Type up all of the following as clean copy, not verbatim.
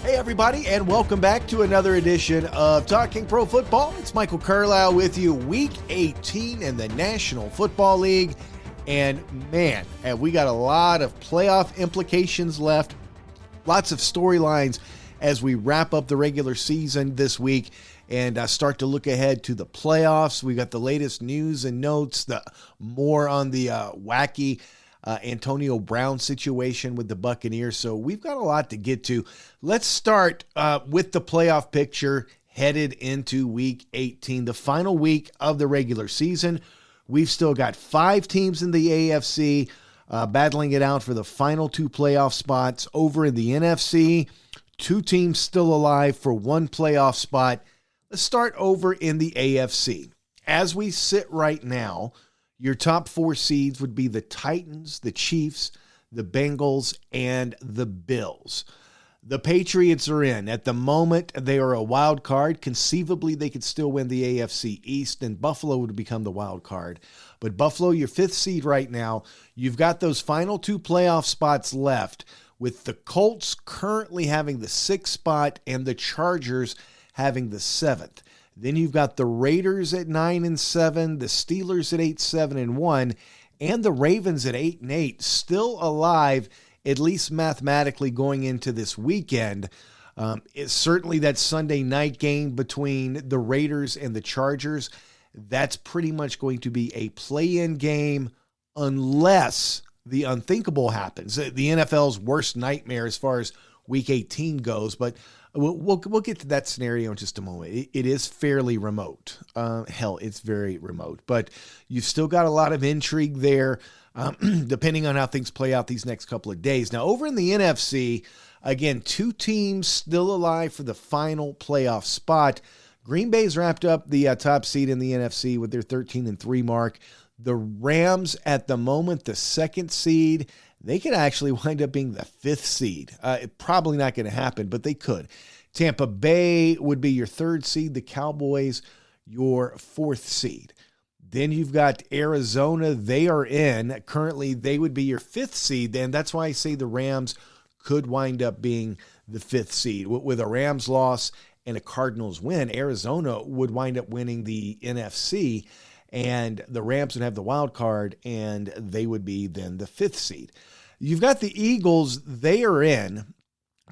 Hey everybody, and welcome back to another edition of Talking Pro Football. It's Michael Carlyle with you, Week 18 in the National Football League. And man, have we got a lot of playoff implications left. Lots of storylines as we wrap up the regular season this week and start to look ahead to the playoffs. We got the latest news and notes, more on the wacky Antonio Brown situation with the Buccaneers. So we've got a lot to get to. Let's start with the playoff picture headed into Week 18, the final week of the regular season. We've still got 5 teams in the AFC battling it out for the final 2 playoff spots. Over in the NFC, 2 teams still alive for 1 playoff spot. Let's start over in the AFC. As we sit right now, your top 4 seeds would be the Titans, the Chiefs, the Bengals, and the Bills. The Patriots are in. At the moment, they are a wild card. Conceivably, they could still win the AFC East, and Buffalo would become the wild card. But Buffalo, your 5th seed right now. You've got those final 2 playoff spots left, with the Colts currently having the 6th spot and the Chargers having the 7th. Then you've got the Raiders at 9-7, the Steelers at 8-7-1, and the Ravens at 8-8, still alive, at least mathematically, going into this weekend. It's certainly that Sunday night game between the Raiders and the Chargers. That's pretty much going to be a play-in game unless the unthinkable happens. The NFL's worst nightmare as far as Week 18 goes, but we'll get to that scenario in just a moment. It is fairly remote. Hell, it's very remote. But you've still got a lot of intrigue there, depending on how things play out these next couple of days. Now, over in the NFC, again, 2 teams still alive for the final playoff spot. Green Bay's wrapped up the top seed in the NFC with their 13-3 mark. The Rams, at the moment, the 2nd seed. They could actually wind up being the 5th seed. Probably not going to happen, but they could. Tampa Bay would be your 3rd seed. The Cowboys, your 4th seed. Then you've got Arizona. They are in. Currently, they would be your 5th seed. And that's why I say the Rams could wind up being the 5th seed. With a Rams loss and a Cardinals win, Arizona would wind up winning the NFC. And the Rams would have the wild card, and they would be then the 5th seed. You've got the Eagles. They are in.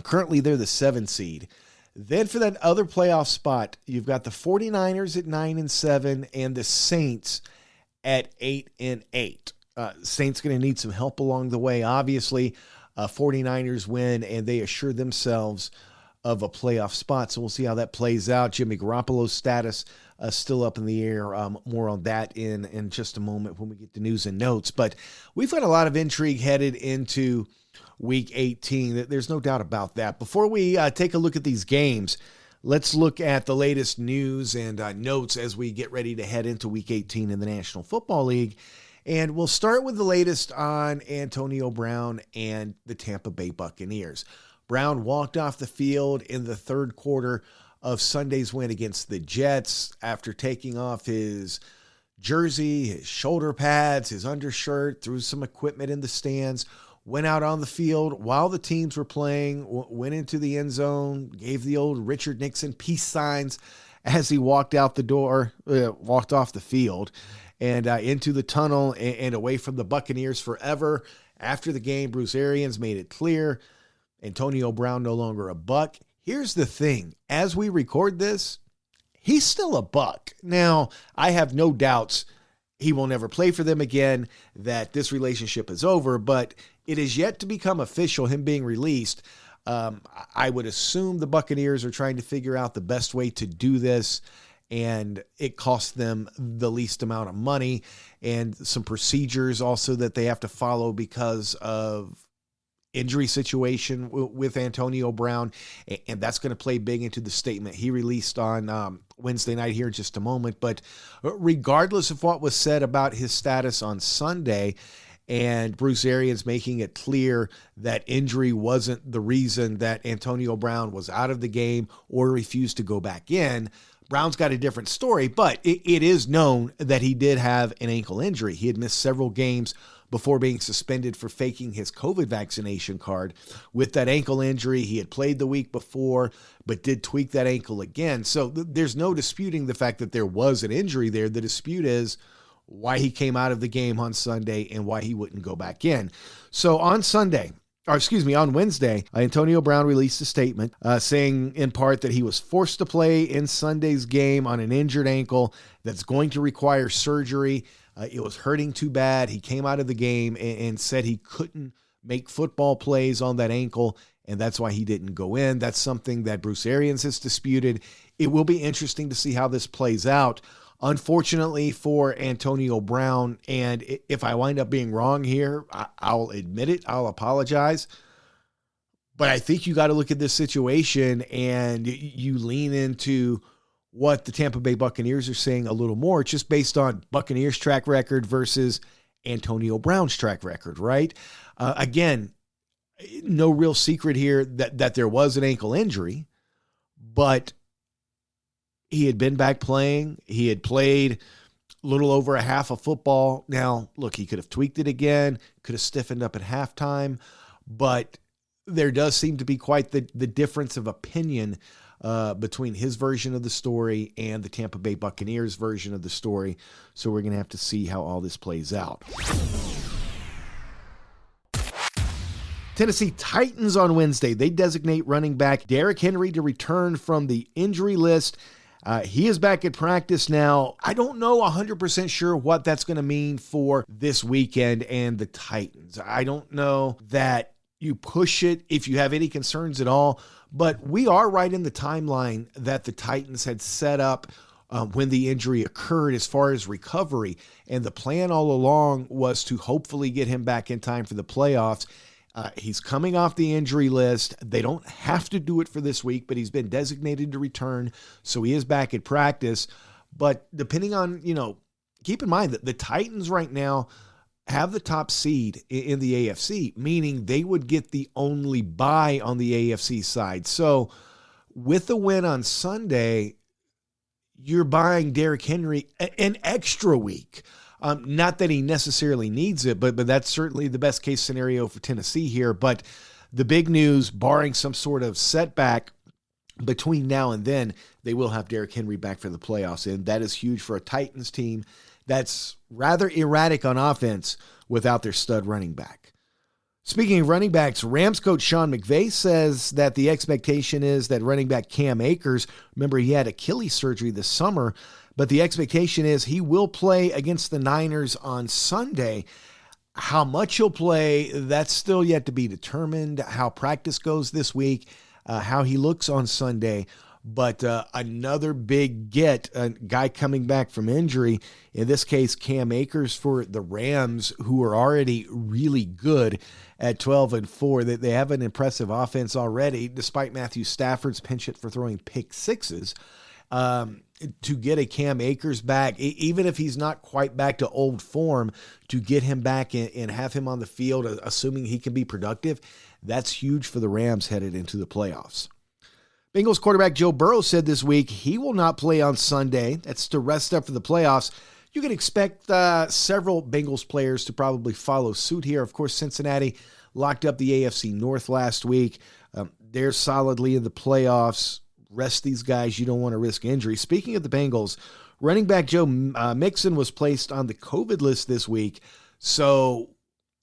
Currently, they're the 7th seed. Then for that other playoff spot, you've got the 49ers at 9-7 and the Saints at 8-8. Saints going to need some help along the way. Obviously, 49ers win, and they assure themselves of a playoff spot. So we'll see how that plays out. Jimmy Garoppolo's status still up in the air. More on that in just a moment when we get to news and notes. But we've got a lot of intrigue headed into Week 18. There's no doubt about that. Before we take a look at these games, let's look at the latest news and notes as we get ready to head into Week 18 in the National Football League. And we'll start with the latest on Antonio Brown and the Tampa Bay Buccaneers. Brown walked off the field in the 3rd quarter of Sunday's win against the Jets after taking off his jersey, his shoulder pads, his undershirt, threw some equipment in the stands, went out on the field while the teams were playing, went into the end zone, gave the old Richard Nixon peace signs as he walked out the door, walked off the field and into the tunnel and away from the Buccaneers forever. After the game, Bruce Arians made it clear Antonio Brown no longer a Buck. Here's the thing. As we record this, he's still a Buck. Now, I have no doubts he will never play for them again, that this relationship is over, but it is yet to become official, him being released. I would assume the Buccaneers are trying to figure out the best way to do this, and it costs them the least amount of money and some procedures also that they have to follow because of injury situation with Antonio Brown, and that's going to play big into the statement he released on Wednesday night here in just a moment. But regardless of what was said about his status on Sunday, and Bruce Arians making it clear that injury wasn't the reason that Antonio Brown was out of the game or refused to go back in, Brown's got a different story, but it is known that he did have an ankle injury. He had missed several games before being suspended for faking his COVID vaccination card. With that ankle injury, he had played the week before, but did tweak that ankle again. So there's no disputing the fact that there was an injury there. The dispute is why he came out of the game on Sunday and why he wouldn't go back in. So on Wednesday, Antonio Brown released a statement saying in part that he was forced to play in Sunday's game on an injured ankle that's going to require surgery. It was hurting too bad. He came out of the game and said he couldn't make football plays on that ankle, and that's why he didn't go in. That's something that Bruce Arians has disputed. It will be interesting to see how this plays out. Unfortunately for Antonio Brown, and if I wind up being wrong here, I'll admit it, I'll apologize. But I think you got to look at this situation and you lean into what the Tampa Bay Buccaneers are saying a little more, just based on Buccaneers' track record versus Antonio Brown's track record, right? Again, no real secret here that there was an ankle injury, but he had been back playing. He had played a little over a half of football. Now, look, he could have tweaked it again, could have stiffened up at halftime, but there does seem to be quite the difference of opinion between his version of the story and the Tampa Bay Buccaneers version of the story. So we're going to have to see how all this plays out. Tennessee Titans on Wednesday. They designate running back Derrick Henry to return from the injury list. He is back at practice now. I don't know 100% sure what that's going to mean for this weekend and the Titans. I don't know that you push it if you have any concerns at all, but we are right in the timeline that the Titans had set up when the injury occurred as far as recovery. And the plan all along was to hopefully get him back in time for the playoffs. He's coming off the injury list. They don't have to do it for this week, but he's been designated to return, so he is back at practice. But depending on, keep in mind that the Titans right now have the top seed in the AFC, meaning they would get the only bye on the AFC side. So with the win on Sunday, you're buying Derrick Henry an extra week. Not that he necessarily needs it, but that's certainly the best case scenario for Tennessee here. But the big news, barring some sort of setback between now and then, they will have Derrick Henry back for the playoffs. And that is huge for a Titans team that's rather erratic on offense without their stud running back. Speaking of running backs, Rams coach Sean McVay says that the expectation is that running back Cam Akers, remember he had Achilles surgery this summer, but the expectation is he will play against the Niners on Sunday. How much he'll play, that's still yet to be determined. How practice goes this week, how he looks on Sunday. But another big get, a guy coming back from injury, in this case Cam Akers for the Rams, who are already really good at 12-4. They have an impressive offense already, despite Matthew Stafford's penchant for throwing pick sixes. To get a Cam Akers back, even if he's not quite back to old form, to get him back and have him on the field, assuming he can be productive, that's huge for the Rams headed into the playoffs. Bengals quarterback Joe Burrows said this week he will not play on Sunday. That's to rest up for the playoffs. You can expect several Bengals players to probably follow suit here. Of course, Cincinnati locked up the AFC North last week. They're solidly in the playoffs. Rest these guys. You don't want to risk injury. Speaking of the Bengals, running back Joe Mixon was placed on the COVID list this week, so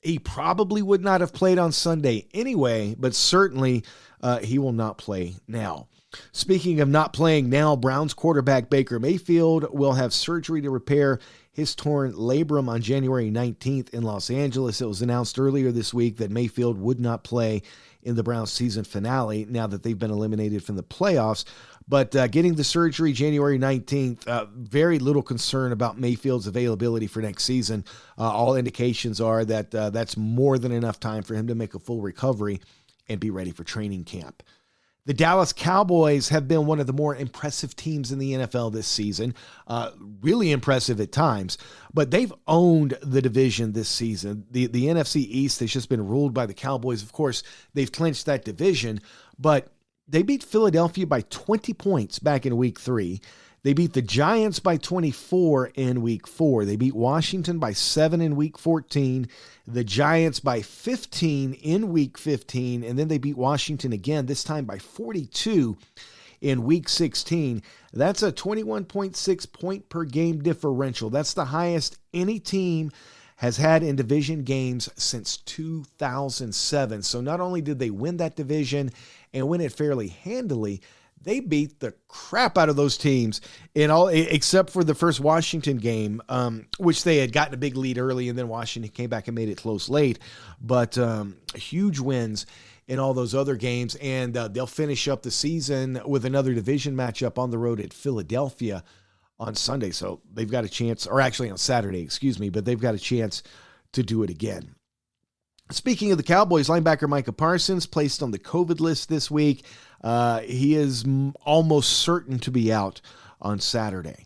he probably would not have played on Sunday anyway, but certainly he will not play now. Speaking of not playing now, Browns quarterback Baker Mayfield will have surgery to repair his torn labrum on January 19th in Los Angeles. It was announced earlier this week that Mayfield would not play in the Browns season finale now that they've been eliminated from the playoffs. But getting the surgery January 19th, very little concern about Mayfield's availability for next season. All indications are that that's more than enough time for him to make a full recovery and be ready for training camp. The Dallas Cowboys have been one of the more impressive teams in the NFL this season, really impressive at times, but they've owned the division this season. The NFC East has just been ruled by the Cowboys. Of course, they've clinched that division, but they beat Philadelphia by 20 points back in week 3. They beat the Giants by 24 in week 4. They beat Washington by 7 in week 14. The Giants by 15 in week 15. And then they beat Washington again, this time by 42 in week 16. That's a 21.6 point per game differential. That's the highest any team has had in division games since 2007. So not only did they win that division and win it fairly handily, they beat the crap out of those teams in all except for the first Washington game, which they had gotten a big lead early, and then Washington came back and made it close late. But huge wins in all those other games, and they'll finish up the season with another division matchup on the road at Philadelphia on Sunday. So they've got a chance, or actually on Saturday, excuse me, but they've got a chance to do it again. Speaking of the Cowboys, linebacker Micah Parsons placed on the COVID list this week. He is almost certain to be out on Saturday.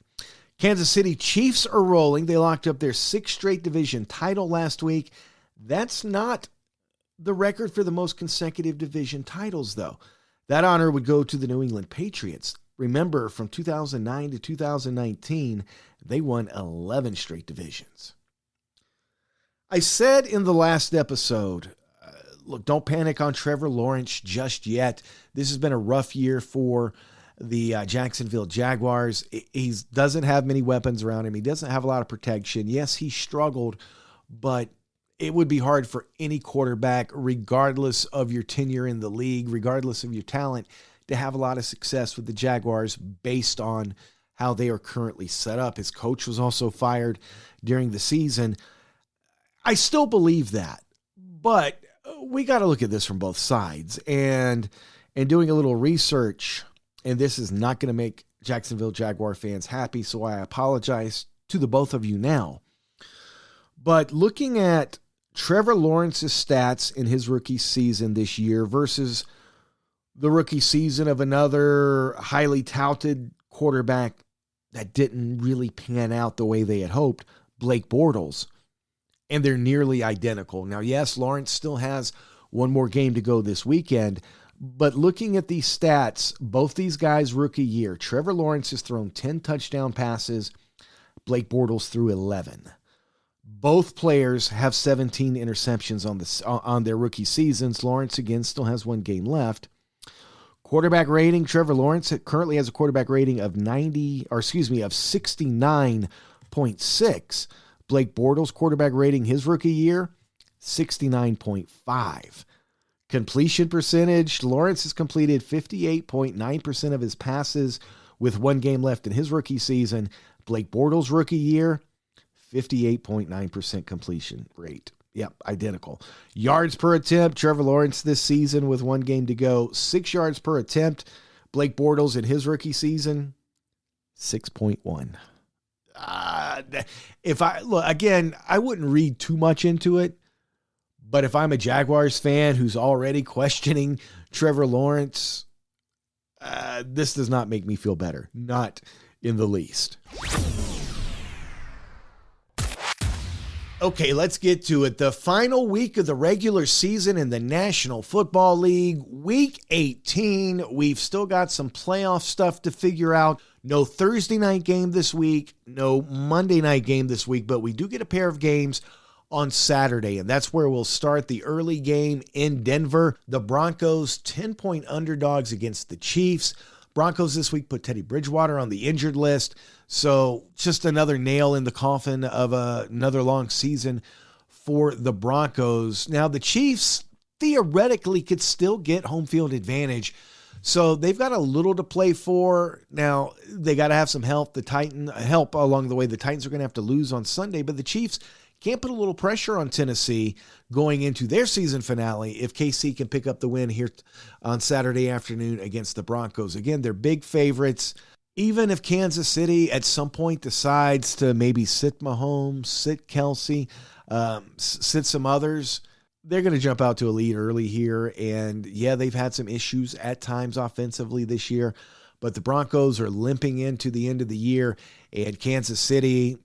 Kansas City Chiefs are rolling. They locked up their 6th straight division title last week. That's not the record for the most consecutive division titles, though. That honor would go to the New England Patriots. Remember, from 2009 to 2019, they won 11 straight divisions. I said in the last episode, look, don't panic on Trevor Lawrence just yet. This has been a rough year for the Jacksonville Jaguars. He doesn't have many weapons around him. He doesn't have a lot of protection. Yes, he struggled, but it would be hard for any quarterback, regardless of your tenure in the league, regardless of your talent, to have a lot of success with the Jaguars based on how they are currently set up. His coach was also fired during the season. I still believe that, but we got to look at this from both sides, and doing a little research, and this is not going to make Jacksonville Jaguar fans happy, so I apologize to the both of you now. But looking at Trevor Lawrence's stats in his rookie season this year versus the rookie season of another highly touted quarterback that didn't really pan out the way they had hoped, Blake Bortles, and they're nearly identical. Now, yes, Lawrence still has one more game to go this weekend, but looking at these stats, both these guys' rookie year, Trevor Lawrence has thrown 10 touchdown passes, Blake Bortles threw 11. Both players have 17 interceptions on their rookie seasons. Lawrence, again, still has one game left. Quarterback rating, Trevor Lawrence currently has a quarterback rating of 69.6. Blake Bortles' quarterback rating his rookie year, 69.5. Completion percentage, Lawrence has completed 58.9% of his passes with one game left in his rookie season. Blake Bortles' rookie year, 58.9% completion rate. Yep, identical. Yards per attempt, Trevor Lawrence this season with one game to go, 6 yards per attempt. Blake Bortles in his rookie season, 6.1. If I look again, I wouldn't read too much into it, but if I'm a Jaguars fan who's already questioning Trevor Lawrence, this does not make me feel better. Not in the least. Okay, let's get to it. The final week of the regular season in the National Football League, Week 18. We've still got some playoff stuff to figure out. No Thursday night game this week, no Monday night game this week, but we do get a pair of games on Saturday, and that's where we'll start the early game in Denver. The Broncos, 10-point underdogs against the Chiefs. Broncos this week put Teddy Bridgewater on the injured list, so just another nail in the coffin of another long season for the Broncos. Now, the Chiefs theoretically could still get home field advantage, so they've got a little to play for. Now, they got to have some help along the way. The Titans are going to have to lose on Sunday, but the Chiefs can't put a little pressure on Tennessee going into their season finale if KC can pick up the win here on Saturday afternoon against the Broncos. Again, they're big favorites. Even if Kansas City at some point decides to maybe sit Mahomes, sit Kelsey, sit some others, they're going to jump out to a lead early here. And yeah, they've had some issues at times offensively this year, but the Broncos are limping into the end of the year, and Kansas City,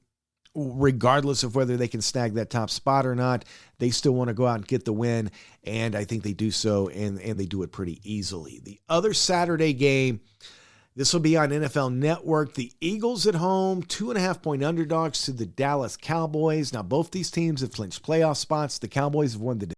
regardless of whether they can snag that top spot or not, they still want to go out and get the win, and I think they do so, and they do it pretty easily. The other Saturday game, This will be on NFL Network. The Eagles at home, 2.5-point underdogs to the Dallas Cowboys. Now, both these teams have clinched playoff spots. The Cowboys have won the